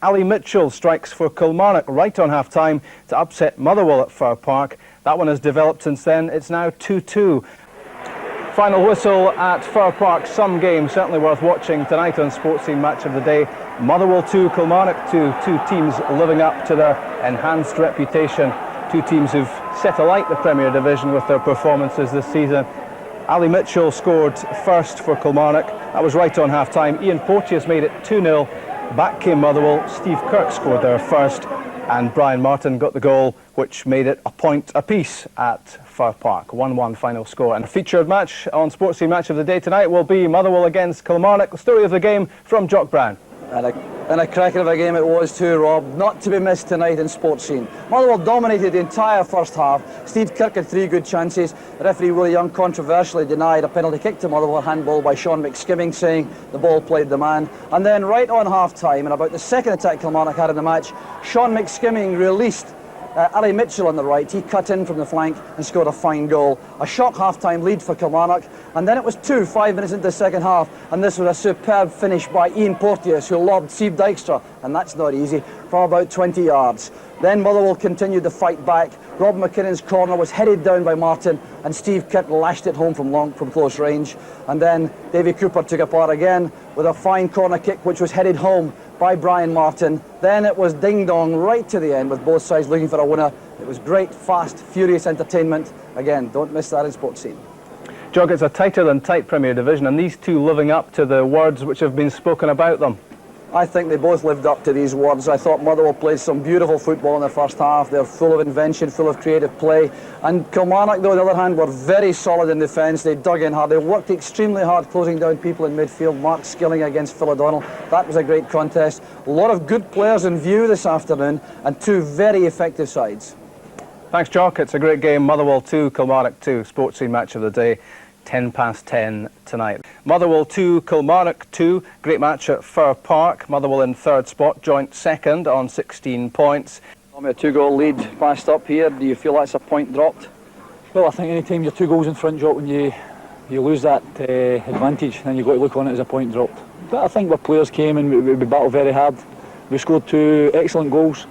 Ali Mitchell strikes for Kilmarnock right on half-time to upset Motherwell at Fir Park. That one has developed since then. It's now 2-2. Final whistle at Fir Park. Some game certainly worth watching tonight on Sports Scene Match of the Day. Motherwell 2, Kilmarnock 2. Two teams living up to their enhanced reputation. Two teams who've set alight the Premier Division with their performances this season. Ali Mitchell scored first for Kilmarnock. That was right on half-time. Ian Porteous made it 2-0. Back came Motherwell. Steve Kirk scored there first, and Brian Martin got the goal, which made it a point apiece at Fir Park. 1-1 final score. And a featured match on Sports Scene Match of the Day tonight will be Motherwell against Kilmarnock. The story of the game from Jock Brown. And a cracker of a game it was too, Rob. Not to be missed tonight in Sports Scene. Motherwell dominated the entire first half. Steve Kirk had 3 good chances. Referee Willie Young controversially denied a penalty kick to Motherwell, handball by Sean McSkimming, saying the ball played the man. And then right on half-time, and about the second attack Kilmarnock had in the match, Sean McSkimming released Ali Mitchell on the right. He cut in from the flank and scored a fine goal. A shock half-time lead for Kilmarnock, and then it was 5 minutes into the second half, and this was a superb finish by Ian Porteous, who lobbed Steve Dykstra, and that's not easy, from about 20 yards. Then Motherwell continued to fight back. Rob McKinnon's corner was headed down by Martin, and Steve Kirk lashed it home from close range. And then Davy Cooper took a part again with a fine corner kick, which was headed home by Brian Martin. Then it was ding-dong right to the end with both sides looking for a winner. It was great, fast, furious entertainment. Again, don't miss that in Sports Scene. Jog, it's a tighter than tight Premier Division, and these two living up to the words which have been spoken about them. I think they both lived up to these words. I thought Motherwell played some beautiful football in the first half. They're full of invention, full of creative play. And Kilmarnock, though, on the other hand, were very solid in defence. They dug in hard. They worked extremely hard, closing down people in midfield. Mark Skilling against Phil O'Donnell. That was a great contest. A lot of good players in view this afternoon, and two very effective sides. Thanks, Jock. It's a great game. Motherwell 2, Kilmarnock 2. Sports Scene Match of the Day. 10:10 tonight. Motherwell 2, Kilmarnock 2. Great match at Fir Park. Motherwell in third spot, joint second on 16 points. A 2-goal lead passed up here. Do you feel that's a point dropped? Well, I think any time you're 2 goals in front, Jock, when you lose that advantage, then you've got to look on it as a point dropped. But I think our players came and we battled very hard. We scored 2 excellent goals,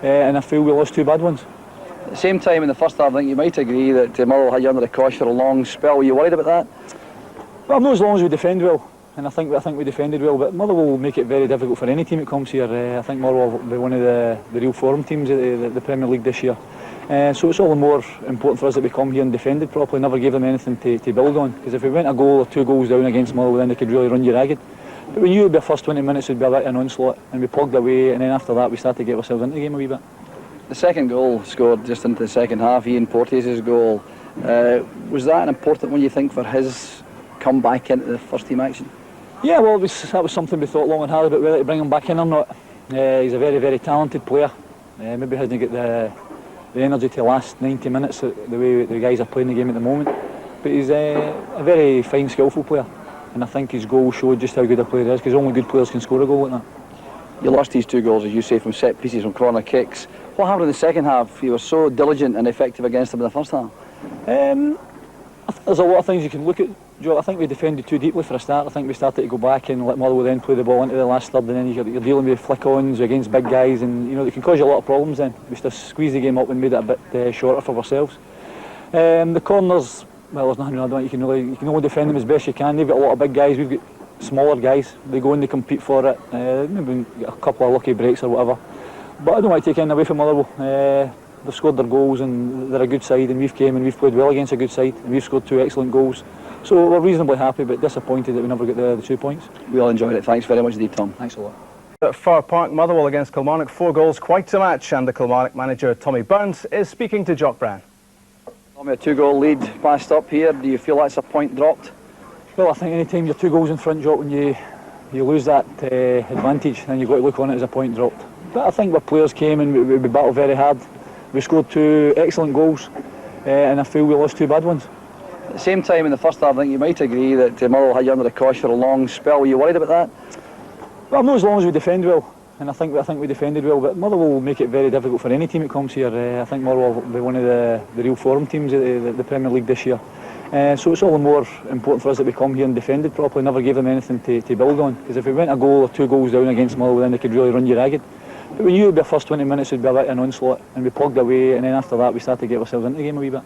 and I feel we lost 2 bad ones. At the same time, in the first half, I think you might agree that Motherwell had you under the cosh for a long spell. Were you worried about that? Well, not as long as we defend well, and I think we defended well. But Motherwell will make it very difficult for any team that comes here. I think Motherwell will be one of the real form teams of the Premier League this year. So it's all the more important for us that we come here and defended properly. Never gave them anything to build on. Because if we went a goal or 2 goals down against Motherwell, then they could really run you ragged. But we knew it would be the first 20 minutes would be a bit of an onslaught, and we plugged away. And then after that, we started to get ourselves into the game a wee bit. The second goal scored just into the second half, Ian Porteous' goal. Was that an important one, you think, for his comeback into the first team action? Yeah, well, that was something we thought long and hard about whether to bring him back in or not. He's a very, very talented player. Maybe hasn't got the energy to last 90 minutes the way the guys are playing the game at the moment. But he's a very fine, skillful player. And I think his goal showed just how good a player he is, because only good players can score a goal like that. You lost these 2 goals, as you say, from set pieces, from corner kicks. What happened in the second half? You were so diligent and effective against them in the first half. I think there's a lot of things you can look at, Joe. I think we defended too deeply for a start. I think we started to go back and let Motherwell then play the ball into the last third, and then you're dealing with flick-ons against big guys, and they can cause you a lot of problems then. We just squeezed the game up and made it a bit shorter for ourselves. The corners, well, there's nothing on that. You can only defend them as best you can. They've got a lot of big guys. We've got smaller guys. They go in, they compete for it. Maybe a couple of lucky breaks or whatever. But I don't want to take anything away from Motherwell. They've scored their goals, and they're a good side, and we've came and we've played well against a good side, and we've scored 2 excellent goals. So we're reasonably happy, but disappointed that we never got the 2 points. We all enjoyed it. Thanks very much indeed, Tom. Thanks a lot. At Fir Park, Motherwell against Kilmarnock, 4 goals, quite a match, and the Kilmarnock manager, Tommy Burns, is speaking to Jock Brown. Tommy, a 2-goal lead passed up here. Do you feel that's a point dropped? Well, I think any time you're 2 goals in front, Jock, when you lose that advantage, then you've got to look on it as a point dropped. But I think our players came and we battled very hard. We scored 2 excellent goals, and I feel we lost 2 bad ones. At the same time, in the first half, I think you might agree that Motherwell had you under the cosh for a long spell. Were you worried about that? Well, not as long as we defend well, and I think we defended well. But Motherwell will make it very difficult for any team that comes here. I think Motherwell will be one of the real form teams of the Premier League this year. So it's all the more important for us that we come here and defended properly, never gave them anything to build on. Because if we went a goal or 2 goals down against Motherwell, then they could really run you ragged. But we knew it would be the first 20 minutes would be a bit of an onslaught, and we plugged away, and then after that we started to get ourselves into the game a wee bit.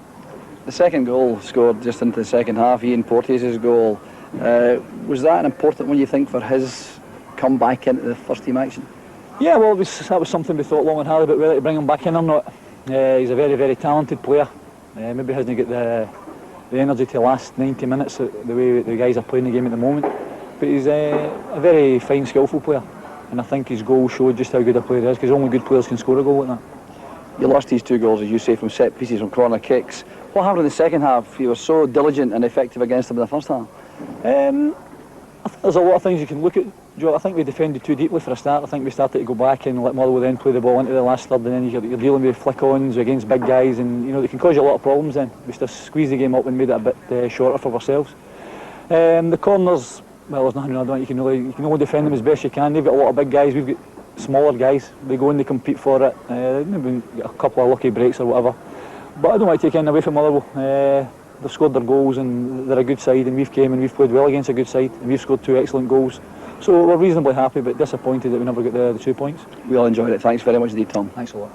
The second goal scored just into the second half, Ian Porteous' goal. Was that an important one, you think, for his comeback into the first team action? Yeah, well, that was something we thought long and hard about whether to bring him back in or not. He's a very, very talented player. Maybe hasn't got the energy to last 90 minutes the way the guys are playing the game at the moment. But he's a very fine, skillful player. And I think his goal showed just how good a player he is, because only good players can score a goal like that. You lost these 2 goals, as you say, from set pieces, from corner kicks. What happened in the second half? You were so diligent and effective against them in the first half. There's a lot of things you can look at, Joe. I think we defended too deeply for a start. I think we started to go back and let Motherwell then play the ball into the last third, and then you're dealing with flick-ons against big guys, and they can cause you a lot of problems then. We just squeezed the game up and made it a bit shorter for ourselves. The corners, well, there's nothing wrong. You can only defend them as best you can. They've got a lot of big guys, we've got smaller guys. They go and they compete for it. Maybe get a couple of lucky breaks or whatever. But I don't want to take anything away from Motherwell. They've scored their goals and they're a good side, and we've came and we've played well against a good side, and we've scored 2 excellent goals. So we're reasonably happy, but disappointed that we never got the 2 points. We all enjoyed it. Thanks very much indeed, Tom. Thanks a lot.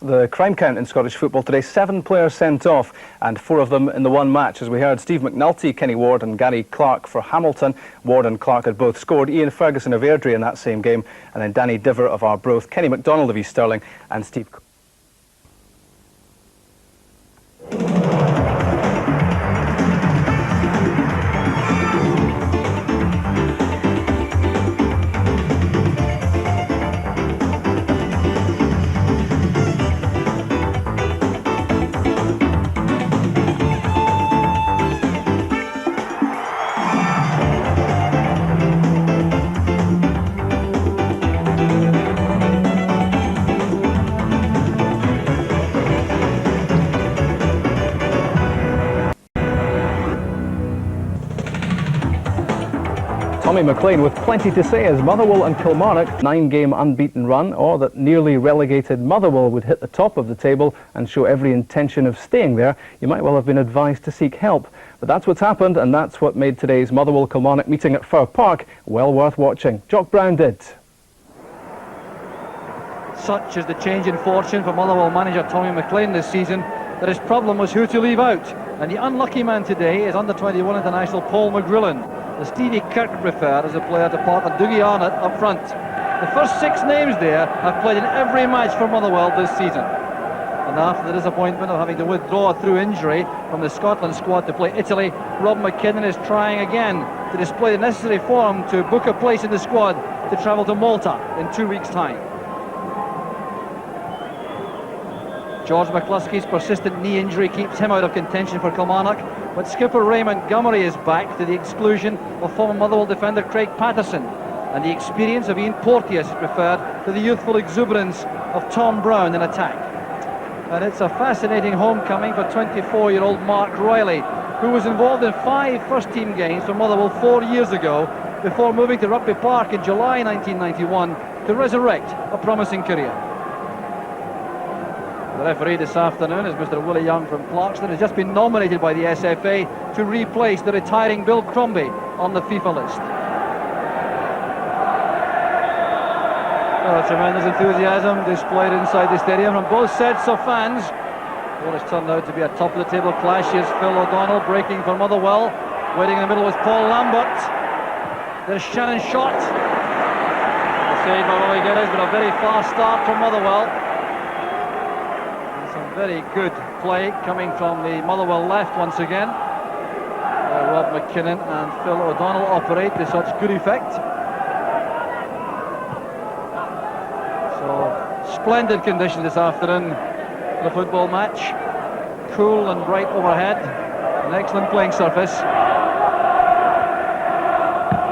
The crime count in Scottish football today: 7 players sent off, and 4 of them in the one match. As we heard, Steve McNulty, Kenny Ward and Gary Clark for Hamilton. Ward and Clark had both scored. Ian Ferguson of Airdrie in that same game, and then Danny Diver of Arbroath, Kenny MacDonald of East Stirling and Steve... Tommy McLean with plenty to say as Motherwell and Kilmarnock 9-game unbeaten run, or that nearly relegated Motherwell would hit the top of the table and show every intention of staying there. You might well have been advised to seek help. But that's what's happened, and that's what made today's Motherwell-Kilmarnock meeting at Fir Park well worth watching. Jock Brown did. Such is the change in fortune for Motherwell manager Tommy McLean this season that his problem was who to leave out. And the unlucky man today is under-21 international Paul McGrillen. The Stevie Kirk preferred as a player to partner Dougie Arnott up front. The first 6 names there have played in every match for Motherwell this season. And after the disappointment of having to withdraw through injury from the Scotland squad to play Italy, Rob McKinnon is trying again to display the necessary form to book a place in the squad to travel to Malta in 2 weeks' time. George McCluskey's persistent knee injury keeps him out of contention for Kilmarnock, but skipper Ray Montgomery is back to the exclusion of former Motherwell defender Craig Patterson, and the experience of Ian Porteous is preferred to the youthful exuberance of Tom Brown in attack. And it's a fascinating homecoming for 24-year-old Mark Riley, who was involved in 5 first-team games for Motherwell 4 years ago, before moving to Rugby Park in July 1991 to resurrect a promising career. The referee this afternoon is Mr. Willie Young from Clarkston, has just been nominated by the SFA to replace the retiring Bill Crombie on the FIFA list. Tremendous enthusiasm displayed inside the stadium from both sets of fans. What has turned out to be a top-of-the-table clash. Here's Phil O'Donnell breaking for Motherwell. Waiting in the middle was Paul Lambert. There's Shannon Shott. The save by Roy Geddes, but a very fast start from Motherwell. Very good play coming from the Motherwell left once again. Rob McKinnon and Phil O'Donnell operate to such good effect. So, splendid conditions this afternoon for the football match. Cool and bright overhead. An excellent playing surface.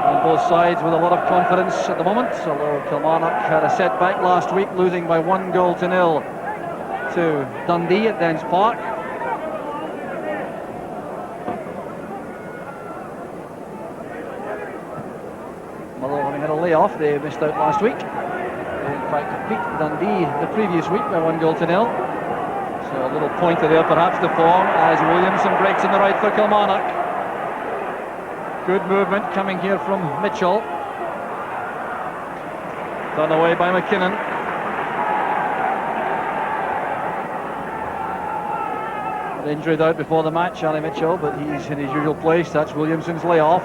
On both sides with a lot of confidence at the moment, although Kilmarnock had a setback last week, losing by 1-0 to Dundee at Dens Park. Motherwell having had a layoff, they missed out last week. They in fact beat Dundee the previous week by 1-0. So a little pointer there perhaps to form as Williamson breaks in the right for Kilmarnock. Good movement coming here from Mitchell. Done away by McKinnon. Injured out before the match, Charlie Mitchell, but he's in his usual place. That's Williamson's layoff.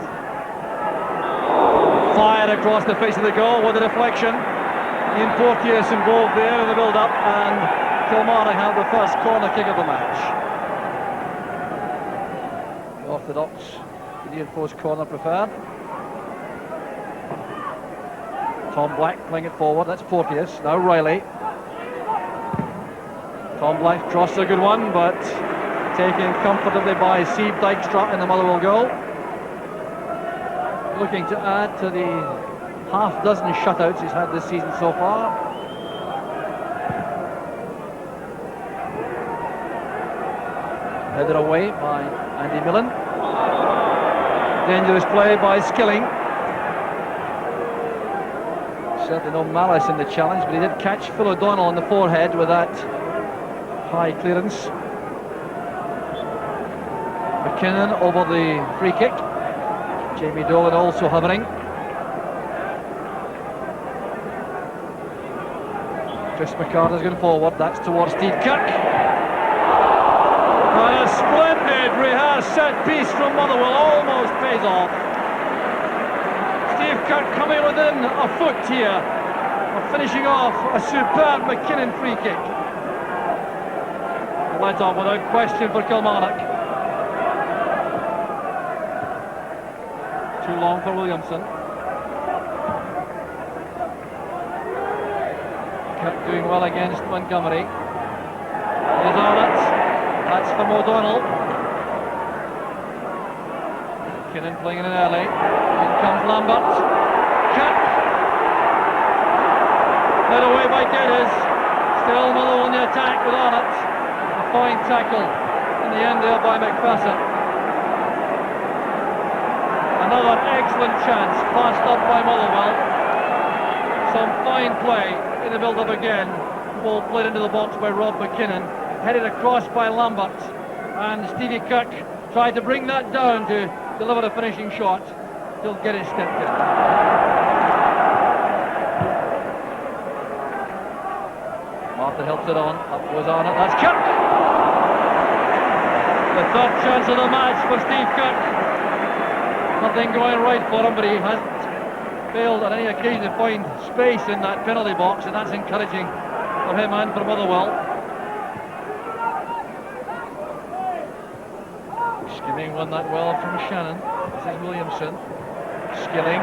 Fired across the face of the goal with a deflection. Ian Porteous involved there in the build-up, and Kilmarnock have the first corner kick of the match. The orthodox Indian post corner preferred. Tom Black playing it forward. That's Porteous. Now Riley. Tom Black crossed a good one, but taken comfortably by Steve Dykstra in the Motherwell goal. Looking to add to the half-dozen shutouts he's had this season so far. Headed away by Andy Millen. Dangerous play by Skilling. Certainly no malice in the challenge, but he did catch Phil O'Donnell on the forehead with that high clearance. McKinnon over the free kick. Jamie Dolan also hovering. Chris McCarthy's going forward. That's towards Steve Kirk. And a splendid rehearsed set piece from Motherwell almost pays off. Steve Kirk coming within a foot here of finishing off a superb McKinnon free kick. Let off without question for Kilmarnock. Too long for Williamson. Kirk doing well against Montgomery. Here's Arnott. That's from O'Donnell. McKinnon playing it in early. In comes Lambert. Kirk. Led away by Geddes. Still Motherwell on the attack with Arnott. A fine tackle in the end there by McPherson. Another excellent chance passed up by Motherwell. Some fine play in the build-up again. Ball played into the box by Rob McKinnon. Headed across by Lambert. And Stevie Kirk tried to bring that down to deliver a finishing shot. He'll get it stepped in. Martha helps it on. Up goes Arnott. That's Kirk. The third chance of the match for Steve Kirk. Nothing going right for him, but he hasn't failed on any occasion to find space in that penalty box, and that's encouraging for him and for Motherwell. Skimming won that well from Shannon. This is Williamson. Skilling.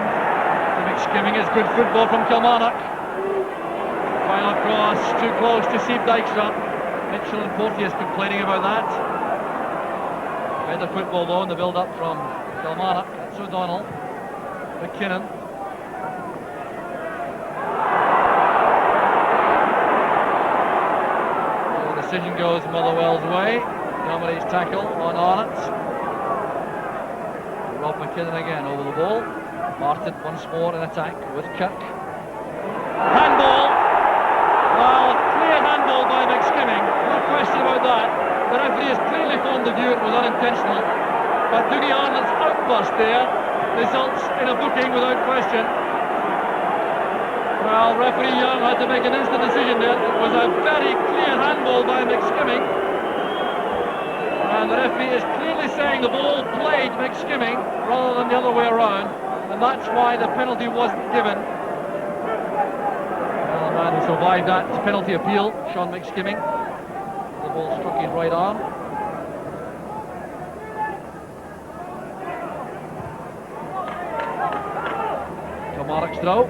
Skimming is good football from Kilmarnock. Final cross, too close to Steve Dykstra. Mitchell and Porteous complaining about that. Better football though in the build-up from Kilmarnock. That's O'Donnell. McKinnon. The decision goes Motherwell's way. Montgomery's tackle on Arnott. Rob McKinnon again over the ball. Martin once more in attack with Kirk. Handball! Well, clear handball by McSkimming. No question about that. The referee has clearly formed the view it was unintentional. But Dougie Arnott's outburst there results in a booking without question. Well, referee Young had to make an instant decision there. It was a very clear handball by McSkimming. And the referee is clearly saying the ball played McSkimming rather than the other way around. And that's why the penalty wasn't given. Well, the man who survived that penalty appeal, Sean McSkimming. The ball struck his right arm. Kilmarnock's throw.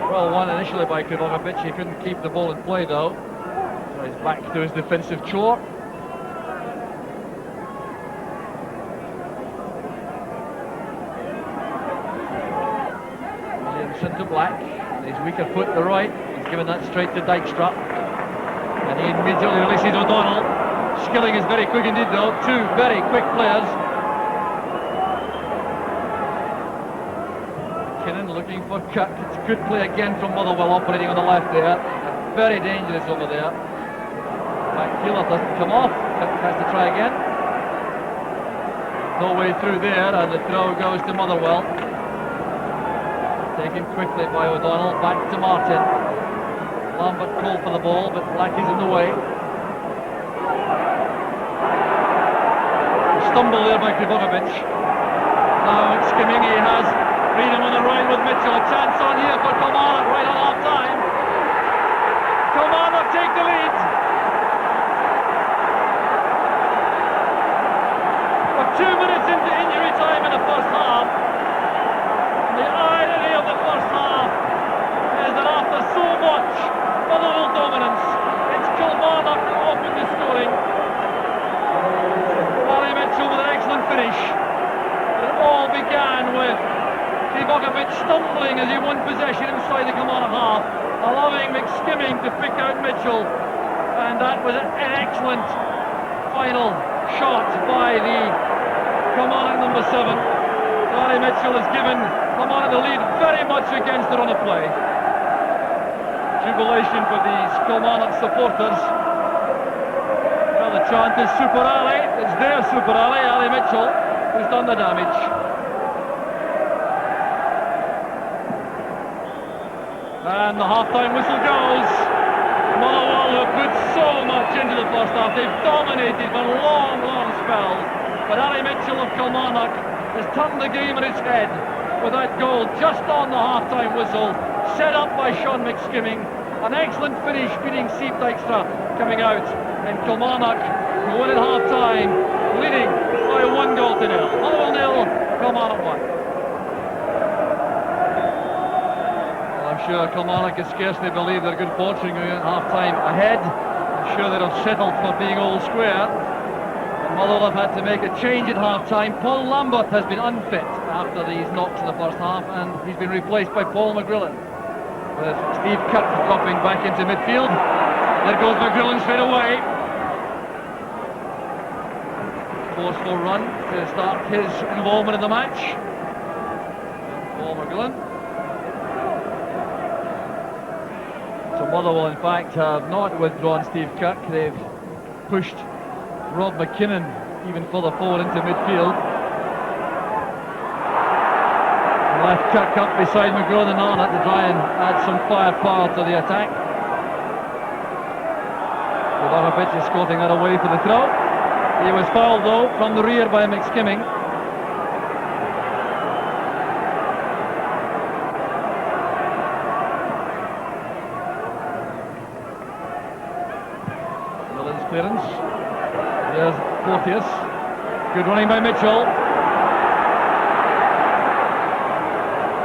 Well, one initially by Kudovic. He couldn't keep the ball in play though. So he's back to his defensive chore. Williamson to Black. His weaker foot, the right. He's given that straight to Dykstra. And he immediately releases O'Donnell. killing is very quick indeed though. Two very quick players. McKinnon looking for Kirk. It's a good play again from Motherwell operating on the left there. Very dangerous over there. McKeeler doesn't come off. Kirk has to try again. No way through there, and the throw goes to Motherwell. Taken quickly by O'Donnell. Back to Martin. Lambert called for the ball, but Blackie's in the way. Stumble there by Krivojevic. Now skimming, he has freedom on the right with Mitchell. A chance on here for Kilmarnock right on half time. Kilmarnock take the lead. We're 2 minutes into injury time in the first half. The irony of the first half is that after so much Motherwell dominance, it's Kilmarnock who opened the scoring. Harry Mitchell with an excellent finish. It all began with Krivojevic stumbling as he won possession inside the Kilmarnock half, allowing McSkimming to pick out Mitchell, and that was an excellent final shot by the Kilmarnock number 7. Harry Mitchell has given Kilmarnock the lead very much against the run of play. Jubilation for these Kilmarnock supporters. Well, the chant is Super Ali. It's their Super Ali, Ali Mitchell, who's done the damage. And the half-time whistle goes. Motherwell have put so much into the first half. They've dominated for long, long spells. But Ali Mitchell of Kilmarnock has turned the game on its head with that goal just on the half-time whistle, set up by Sean McSkimming. An excellent finish, beating Steve Dykstra coming out. And Kilmarnock who win at half-time, leading by 1-0. Motherwell 0, Kilmarnock 1. Well, I'm sure Kilmarnock can scarcely believe their good fortune going at half-time ahead. I'm sure they'd have settled for being all square. Motherwell have had to make a change at half-time. Paul Lambert has been unfit after these knocks in the first half, and he's been replaced by Paul McGrillen, with Steve Kirk dropping back into midfield. There goes McGrillen straight away. Forceful run to start his involvement in the match. Paul McGrillen. So Motherwell, in fact, have not withdrawn Steve Kirk. They've pushed Rob McKinnon even further forward into midfield. Left Kirk up beside McGraw and Arnott to try and add some firepower to the attack. Krivojevic is scoring that away for the throw. He was fouled though from the rear by McSkimming. Millen's clearance. There's Porteous. Good running by Mitchell.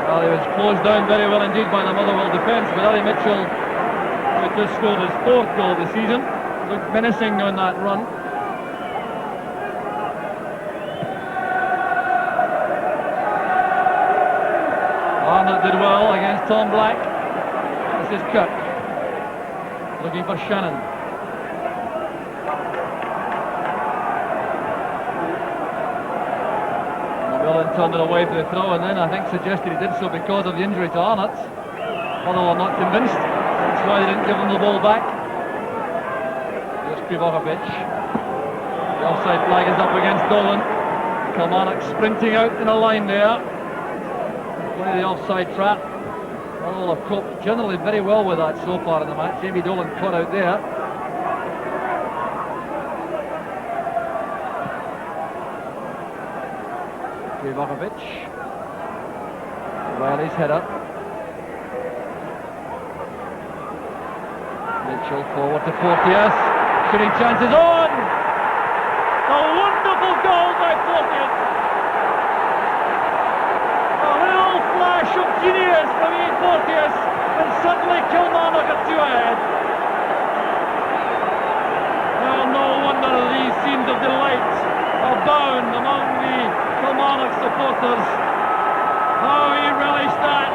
Well, he was closed down very well indeed by the Motherwell defence, but Ali Mitchell, who just scored his 4th goal of the season, looked menacing on that run. Arnott did well against Tom Black. This is Kirk, looking for Shannon. Turned it away for the throw, and then I think suggested he did so because of the injury to Arnott. Motherwell not convinced. That's why they didn't give him the ball back. There's Krivojevic. The offside flag is up against Dolan. Kilmarnock sprinting out in a line there. Play the offside trap. Motherwell have coped generally very well with that so far in the match. Jamie Dolan caught out there. Krivojevic. Riley's header. Mitchell forward to Porteous. Shooting chances on! A wonderful goal by Porteous. A little flash of genius from Ian Porteous, and suddenly Kilmarnock are 2 ahead. Well, no wonder these scenes of delight abound among the Kilmarnock supporters. How he relished that.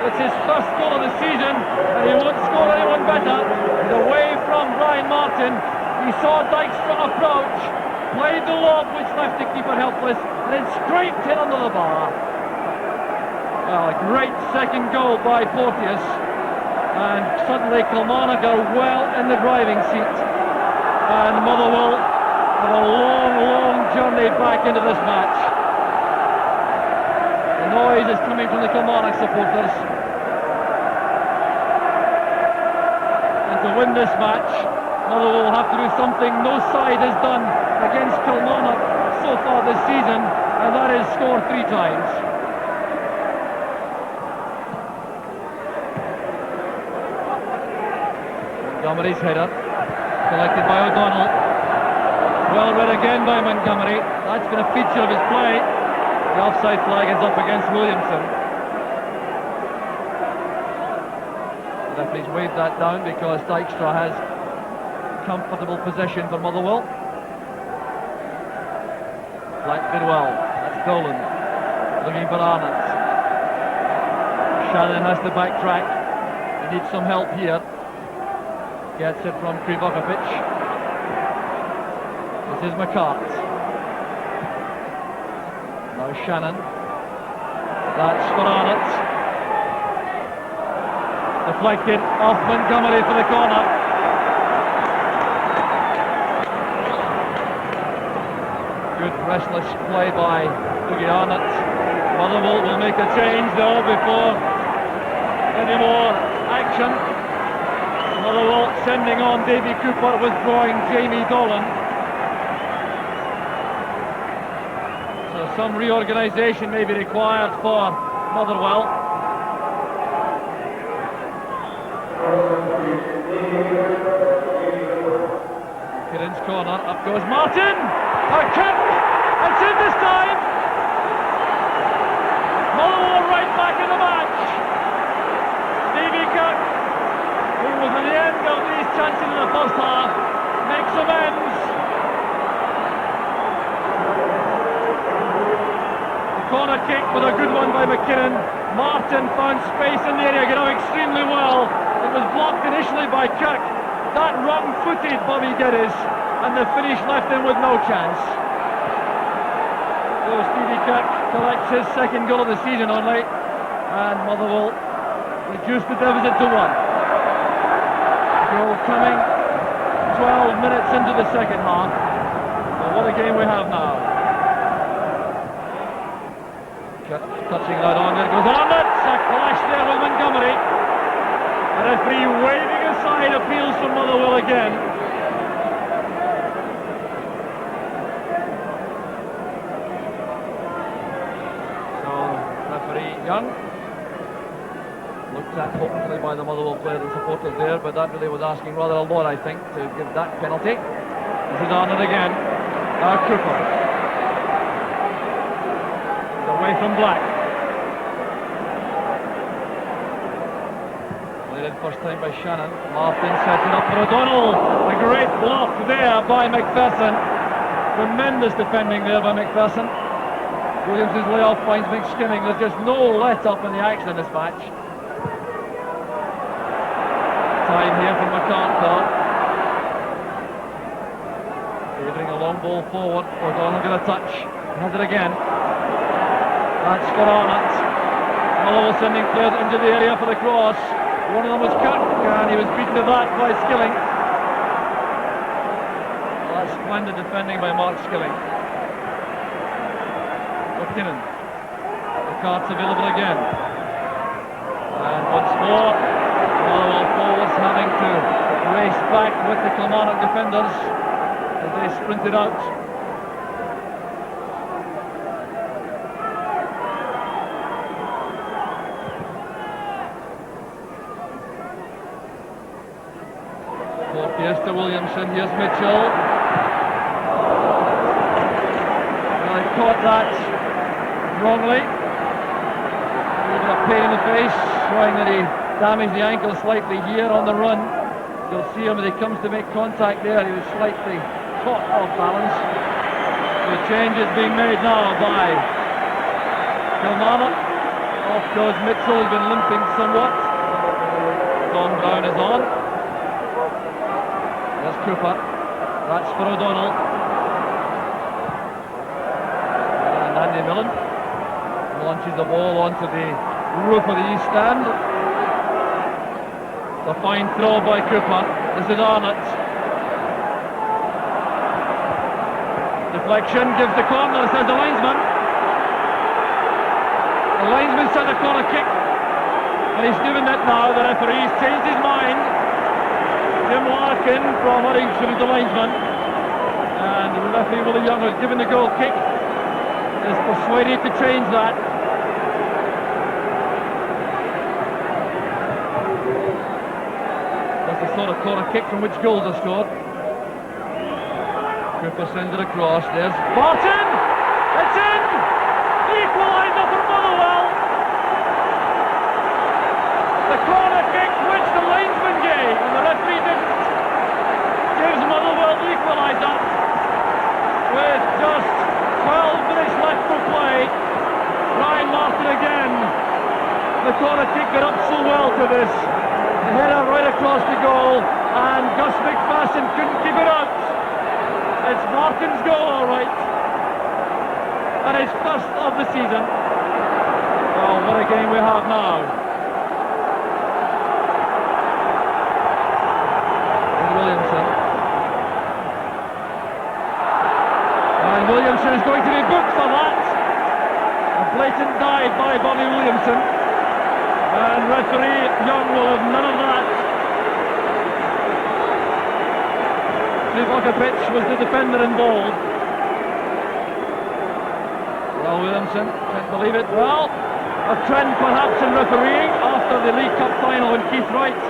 It's his first goal of the season, and he won't score anyone better. He's away from Brian Martin. He saw Dykstra approach, played the lob which left the keeper helpless, and then scraped it under the bar. Well, a great second goal by Porteous, and suddenly Kilmarnock are well in the driving seat, and Motherwell have a long journey back into this match. The noise is coming from the Kilmarnock supporters. And to win this match, Motherwell will have to do something no side has done against Kilmarnock so far this season, and that is score 3 times. Montgomery's header, collected by O'Donnell. Well read again by Montgomery. That's been a feature of his play. The offside flag is up against Williamson. The referee's waved that down because Dykstra has comfortable possession for Motherwell. Black Bidwell, that's Dolan, looking for Arnott. Shannon has to backtrack. He needs some help here. Gets it from Krivokapic. This is McCart. Now Shannon. That's for Arnott. Deflected off Montgomery for the corner. Good restless play by Dougie Arnott. Motherwell will make a change though before any more action. Motherwell sending on Davy Cooper, withdrawing Jamie Dolan. So some reorganisation may be required for Motherwell. Kieran's corner, up goes Martin! A kick! It's in this time! Motherwell right back in the match! Davy Kirk, who was at the end of these chances in the first half, makes amends. The corner kick with a good one by McKinnon. Martin found space in the area, got out extremely well. It was blocked initially by Kirk. That wrong-footed Bobby Geddes, and the finish left him with no chance. So Stevie Kirk collects his second goal of the season only, and Motherwell reduced the deficit to 1. Goal coming 12 minutes into the second half. Well, what a game we have now. Touching that on, there goes Arnott. A clash there with Montgomery. The referee waving aside appeals from Motherwell again. So, referee Young looked at hopefully by the Motherwell players and supporters there, but that really was asking rather a lot, I think, to give that penalty. This is Arnott again. Now Cooper. He's away from Black. Played in first time by Shannon. Martin sets it up for O'Donnell. A great block there by McPherson. Tremendous defending there by McPherson. Williams' layoff finds McSkinning. There's just no let up in the action in this match. Time here from McCarthy. Favouring a long ball forward. O'Donnell get a touch. He has it again. That's for Arnott. Motherwell sending players into the area for the cross. One of them was Kirk, and he was beaten to that by Skilling. Well, that's splendid defending by Mark Skilling. McKinnon. The card's available again. And once more, Motherwell forwards having to race back with the Kilmarnock defenders as they sprinted out. Porteous to Williamson, here's Mitchell. Well, he caught that wrongly. A little bit of pain in the face, showing that he damaged the ankle slightly here on the run. You'll see him as he comes to make contact there. He was slightly caught off balance. The change is being made now by Kilmarnock. Off goes Mitchell, he's been limping somewhat. Don Brown is on. There's Cooper. That's for O'Donnell. And Andy Millen launches the ball onto the roof of the east stand. It's a fine throw by Cooper. This is Arnott. Deflection gives the corner, says the linesman. The linesman said a corner kick, and he's doing it now. The referee's changed his mind. Jim Larkin from Huddersfield is the linesman, and the referee Willie Young has given the goal kick. Is persuaded to change that. That's the sort of corner kick from which goals are scored. Cooper sends it across. There's Barton! It's in! The equaliser for Motherwell! The corner kick which the linesman gave, and the referee didn't, gives Motherwell the equaliser with just 12 minutes left to play. Ryan Martin again. The corner kick got up so well to this. The header right across the goal, and Gus McPherson couldn't keep it out. It's Martin's goal, all right. And his first of the season. Oh, what a game we have now. Williamson. And Williamson is going to be booked for that. A blatant dive by Bobby Williamson. And referee Young will have none of that. Livakovic was the defender involved. Well, Williamson can't believe it. Well, a trend perhaps in refereeing after the League Cup final when Keith Wright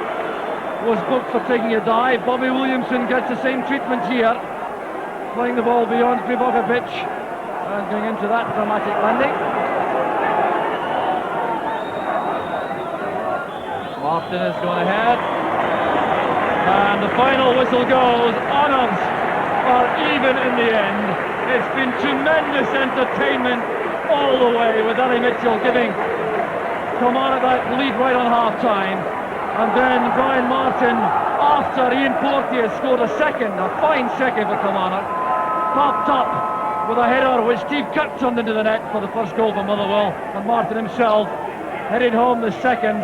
was booked for taking a dive. Bobby Williamson gets the same treatment here, playing the ball beyond Livakovic and going into that dramatic landing. Martin has gone ahead. And the final whistle goes. Honours are even in the end. It's been tremendous entertainment all the way, with Ali Mitchell giving Kilmarnock that lead right on half-time. And then Brian Martin, after Ian Portier scored a second, a fine second for Kilmarnock, popped up with a header which Steve Kirk turned into the net for the first goal for Motherwell. And Martin himself headed home the second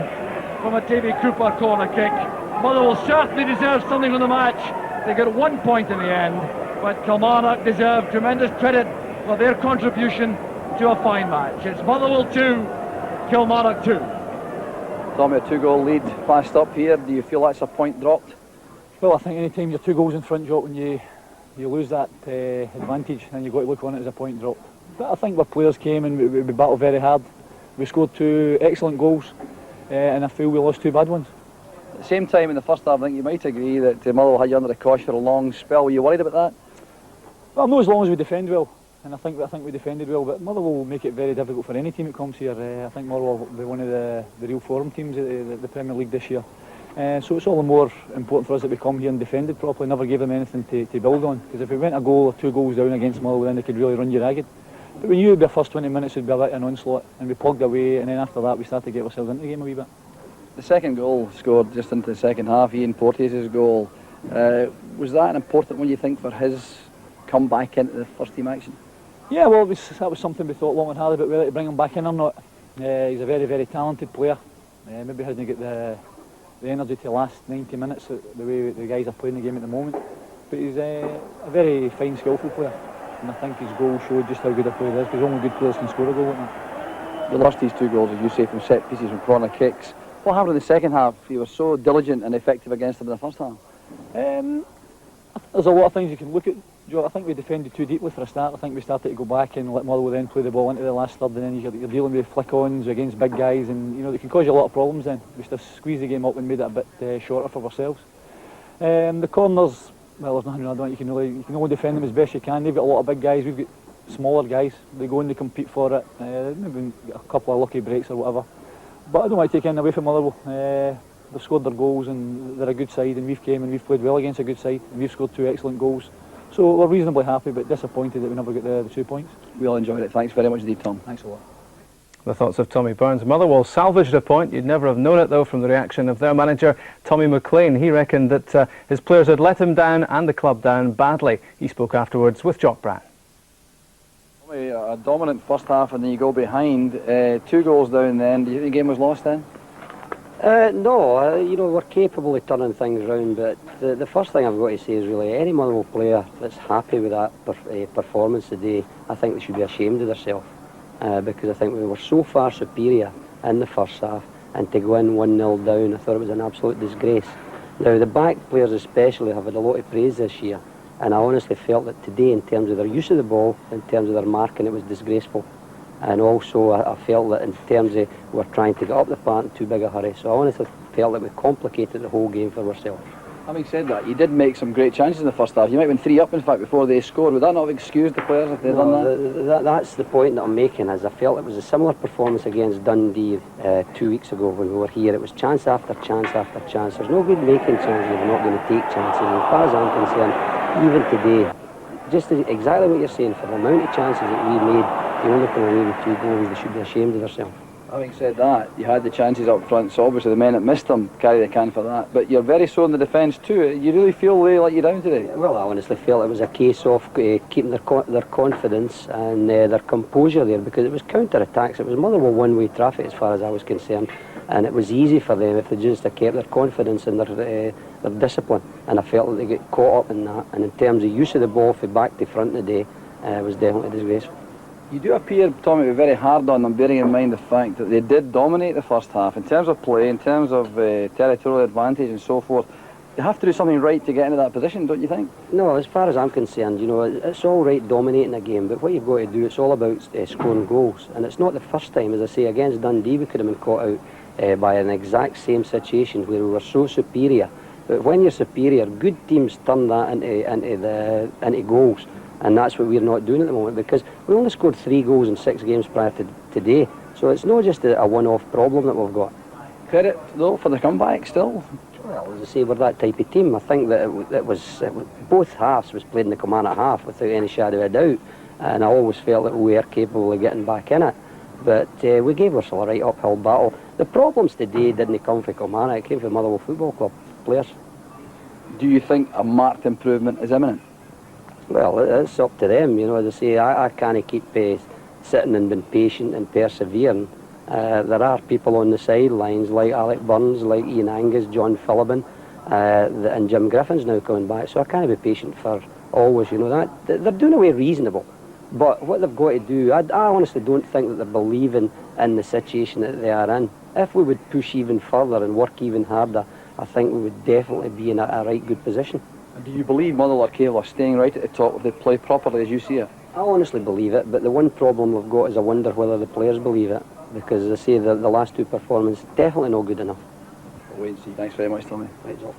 from a Davy Cooper corner kick. Motherwell certainly deserves something from the match. They got 1 point in the end, but Kilmarnock deserve tremendous credit for their contribution to a fine match. It's Motherwell 2, Kilmarnock 2. Tommy, a 2-goal lead fast up here. Do you feel that's a point dropped? Well, I think any time you're 2 goals in front, Jock, when you lose that advantage, then you've got to look on it as a point dropped. But I think our players came and we battled very hard. We scored 2 excellent goals, and I feel we lost 2 bad ones. At the same time, in the first half, I think you might agree that Motherwell had you under the cosh for a long spell. Were you worried about that? Well, not as long as we defend well, and I think we defended well. But Motherwell will make it very difficult for any team that comes here. I think Motherwell will be one of the real form teams of the Premier League this year. So it's all the more important for us that we come here and defended properly. Never gave them anything to build on. Because if we went a goal or 2 goals down against Motherwell, then they could really run you ragged. But we knew the first 20 minutes would be a bit of an onslaught, and we plugged away. And then after that, we started to get ourselves into the game a wee bit. The second goal scored just into the second half, Ian Porteous' goal. Was that an important one, you think, for his comeback into the first team action? Yeah, well, that was something we thought long and hard about whether to bring him back in or not. He's a very, very talented player. Maybe hasn't got the energy to last 90 minutes the way the guys are playing the game at the moment. But he's a very fine, skillful player. And I think his goal showed just how good a player he is, because only good players can score a goal like that. You lost these 2 goals, as you say, from set pieces, from corner kicks. What happened in the second half? You were so diligent and effective against them in the first half. There's a lot of things you can look at, Joe. I think we defended too deeply for a start. I think we started to go back and let Motherwell then play the ball into the last third, and then you're dealing with flick-ons against big guys, and you know, it can cause you a lot of problems then. We just squeezed the game up and made it a bit shorter for ourselves. The corners, well, there's nothing I don't. You can only defend them as best you can. They've got a lot of big guys. We've got smaller guys. They go and they compete for it. Maybe get a couple of lucky breaks or whatever. But I don't want to take anything away from Motherwell. They've scored their goals and they're a good side, and we've came and we've played well against a good side, and we've scored 2 excellent goals. So we're reasonably happy, but disappointed that we never got the 2 points. We all enjoyed it. Thanks very much indeed, Tom. Thanks a lot. The thoughts of Tommy Burns. Motherwell salvaged a point. You'd never have known it, though, from the reaction of their manager, Tommy McLean. He reckoned that his players had let him down and the club down badly. He spoke afterwards with Jock Brown. Tommy, a dominant first half and then you go behind. 2 goals down then. Do you think the game was lost then? No, you know, we're capable of turning things around, but the first thing I've got to say is really any Motherwell player that's happy with that performance today, I think they should be ashamed of themselves. Because I think we were so far superior in the first half, and to go in 1-0 down, I thought it was an absolute disgrace. Now, the back players especially have had a lot of praise this year, and I honestly felt that today, in terms of their use of the ball, in terms of their marking, it was disgraceful. And also, I felt that in terms of we're trying to get up the park in too big a hurry, so I honestly felt that we complicated the whole game for ourselves. Having said that, you did make some great chances in the first half. You might have been 3 up, in fact, before they scored. Would that not have excused the players if they'd done that? That's the point that I'm making, is I felt it was a similar performance against Dundee 2 weeks ago when we were here. It was chance after chance after chance. There's no good making chances if you're not going to take chances. And as far as I'm concerned, even today, just exactly what you're saying, for the amount of chances that we made, the only thing away with 2 goals, they should be ashamed of themselves. Having said that, you had the chances up front, so obviously the men that missed them carry the can for that. But you're very sore in the defence too. You really feel they let you down today? Well, I honestly felt it was a case of keeping their confidence and their composure there, because it was counter-attacks. It was Motherwell one-way traffic as far as I was concerned, and it was easy for them if they just kept their confidence and their discipline. And I felt that they get caught up in that. And in terms of use of the ball from back to front today, it was definitely disgraceful. You do appear, Tommy, to be very hard on them, bearing in mind the fact that they did dominate the first half. In terms of play, in terms of territorial advantage and so forth, they have to do something right to get into that position, don't you think? No, as far as I'm concerned, you know, it's all right dominating a game, but what you've got to do, it's all about scoring goals. And it's not the first time, as I say, against Dundee we could have been caught out by an exact same situation where we were so superior. But when you're superior, good teams turn that into goals. And that's what we're not doing at the moment, because we only scored 3 goals in 6 games prior to today. So it's not just a one-off problem that we've got. Credit, though, for the comeback still? Well, as I say, we're that type of team. I think that it was both halves was played in the Kilmarnock half without any shadow of a doubt. And I always felt that we were capable of getting back in it. But we gave ourselves a right uphill battle. The problems today didn't come from Kilmarnock, it came from Motherwell Football Club players. Do you think a marked improvement is imminent? Well, it's up to them, you know. As I say, I can't keep sitting and being patient and persevering. There are people on the sidelines like Alec Burns, like Ian Angus, John Phillippen, and Jim Griffin's now coming back. So I can't be patient for always, you know. That they're doing away reasonable. But what they've got to do, I honestly don't think that they're believing in the situation that they are in. If we would push even further and work even harder, I think we would definitely be in a right good position. And do you believe Motherwell are capable of staying right at the top if they play properly as you see it? I honestly believe it, but the one problem we've got is I wonder whether the players believe it, because as I say, the last 2 performances definitely not good enough. We'll wait and see. Thanks very much, Tommy. Right, so.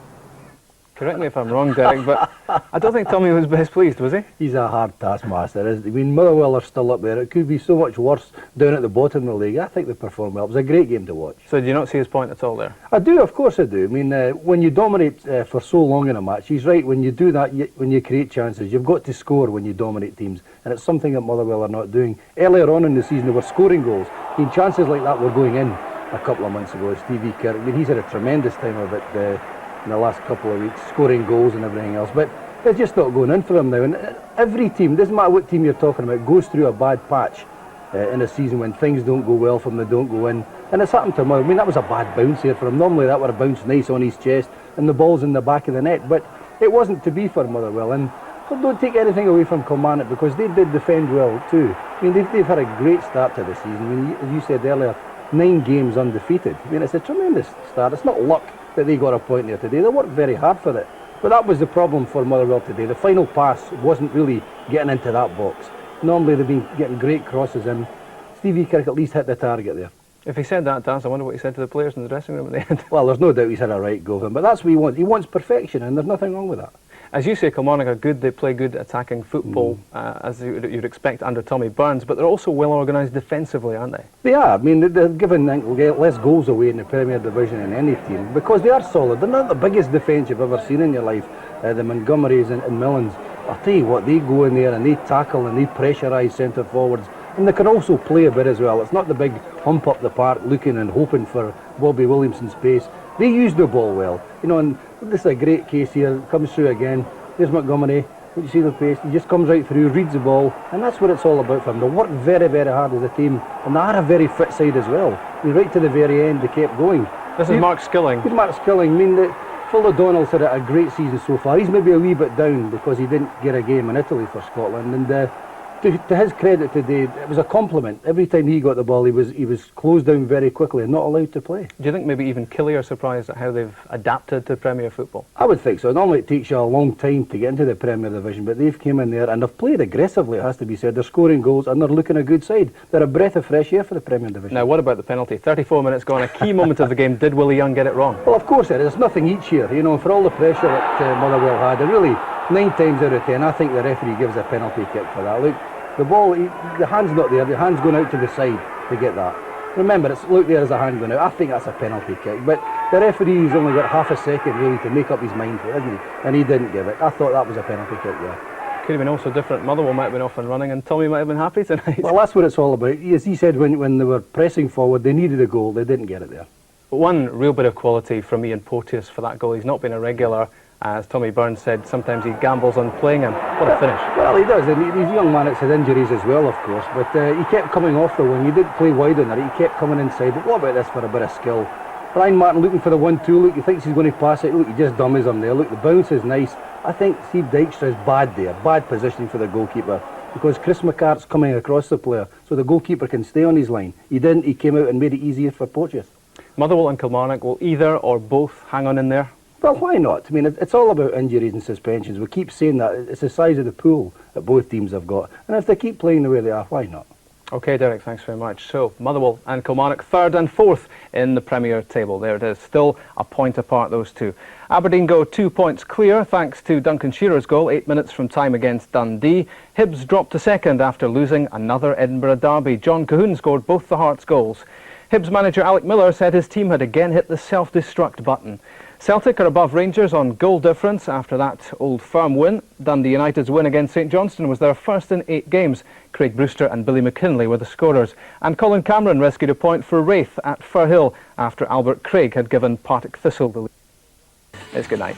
Correct me if I'm wrong, Derek, but I don't think Tommy was best pleased, was he? He's a hard taskmaster, isn't he? I mean, Motherwell are still up there. It could be so much worse down at the bottom of the league. I think they performed well. It was a great game to watch. So do you not see his point at all there? I do, of course I do. I mean, when you dominate for so long in a match, he's right. When you do that, when you create chances, you've got to score when you dominate teams. And it's something that Motherwell are not doing. Earlier on in the season, they were scoring goals. I mean, chances like that were going in a couple of months ago. Stevie Kirk, I mean, he's had a tremendous time of it in the last couple of weeks, scoring goals and everything else, but they're just not going in for them now. And every team, doesn't matter what team you're talking about, goes through a bad patch in a season when things don't go well for them, they don't go in. And it's happened to him. I mean, that was a bad bounce here for him. Normally that would have bounced nice on his chest and the ball's in the back of the net, but it wasn't to be for Motherwell. And don't take anything away from Kilmarnock, because they did defend well too. I mean, they've had a great start to the season. I mean, as you said earlier, 9 games undefeated. I mean, it's a tremendous start. It's not luck that they got a point there today. They worked very hard for it. But that was the problem for Motherwell today. The final pass wasn't really getting into that box. Normally they've been getting great crosses in. Stevie Kirk at least hit the target there. If he said that, Dan, I wonder what he said to the players in the dressing room at the end. Well, there's no doubt he's had a right go of him, but that's what he wants. He wants perfection, and there's nothing wrong with that. As you say, Kilmarnock are good. They play good attacking football, as you'd expect under Tommy Burns, but they're also well organised defensively, aren't they? They are. I mean, they're giving less goals away in the Premier Division than any team, because they are solid. They're not the biggest defence you've ever seen in your life. The Montgomerys and Millans, I'll tell you what, they go in there and they tackle and they pressurise centre forwards And they can also play a bit as well. It's not the big hump up the park looking and hoping for Bobby Williamson's pace. They use the ball well. You know, and this is a great case here. Comes through again. There's Montgomery. You see the pace. He just comes right through, reads the ball, and that's what it's all about for them. They work very, very hard as a team, and they are a very fit side as well. Right to the very end, they kept going. This is Mark Skilling. Here's Mark Skilling. I mean, Phil O'Donnell's had a great season so far. He's maybe a wee bit down because he didn't get a game in Italy for Scotland, and to his credit today, it was a compliment. Every time he got the ball, he was closed down very quickly and not allowed to play. Do you think maybe even Killie are surprised at how they've adapted to Premier football? I would think so. Normally it takes you a long time to get into the Premier Division, but they've came in there and they've played aggressively, it has to be said. They're scoring goals and they're looking a good side. They're a breath of fresh air for the Premier Division. Now, what about the penalty? 34 minutes gone, a key moment of the game. Did Willie Young get it wrong? Well, of course it is. There's nothing each year, you know, for all the pressure that Motherwell had. And really, 9 times out of 10, I think the referee gives a penalty kick for that. Look, the ball, the hand's not there, the hand's going out to the side to get that. Remember, look, there's a hand going out. I think that's a penalty kick, but the referee's only got half a second really to make up his mind for it, hasn't he? And he didn't give it. I thought that was a penalty kick, yeah. Could have been also different. Motherwell might have been off and running, and Tommy might have been happy tonight. Well, that's what it's all about. As he said, when they were pressing forward, they needed a goal. They didn't get it there. One real bit of quality from Ian Porteous for that goal. He's not been a regular. As Tommy Burns said, sometimes he gambles on playing him. What a finish. Well, he does. And he's a young man that's had injuries as well, of course. But he kept coming off the wing. He did play wide on it. He kept coming inside. But what about this for a bit of skill? Brian Martin looking for the 1-2. Look, he thinks he's going to pass it. Look, he just dummies him there. Look, the bounce is nice. I think Steve Dykstra is bad there. Bad positioning for the goalkeeper. Because Chris McCart's coming across the player. So the goalkeeper can stay on his line. He didn't. He came out and made it easier for Porteous. Motherwell and Kilmarnock, will either or both hang on in there? Well, why not? I mean, it's all about injuries and suspensions. We keep saying that. It's the size of the pool that both teams have got. And if they keep playing the way they are, why not? OK, Derek, thanks very much. So, Motherwell and Kilmarnock, 3rd and 4th in the Premier table. There it is, still a point apart, those two. Aberdeen go 2 points clear, thanks to Duncan Shearer's goal, 8 minutes from time against Dundee. Hibs dropped to 2nd after losing another Edinburgh derby. John Cahoon scored both the Hearts' goals. Hibs manager Alec Miller said his team had again hit the self-destruct button. Celtic are above Rangers on goal difference after that Old Firm win. Dundee United's win against St Johnstone was their first in 8 games. Craig Brewster and Billy McKinlay were the scorers. And Colin Cameron rescued a point for Wraith at Firhill after Albert Craig had given Partick Thistle the lead. It's good night.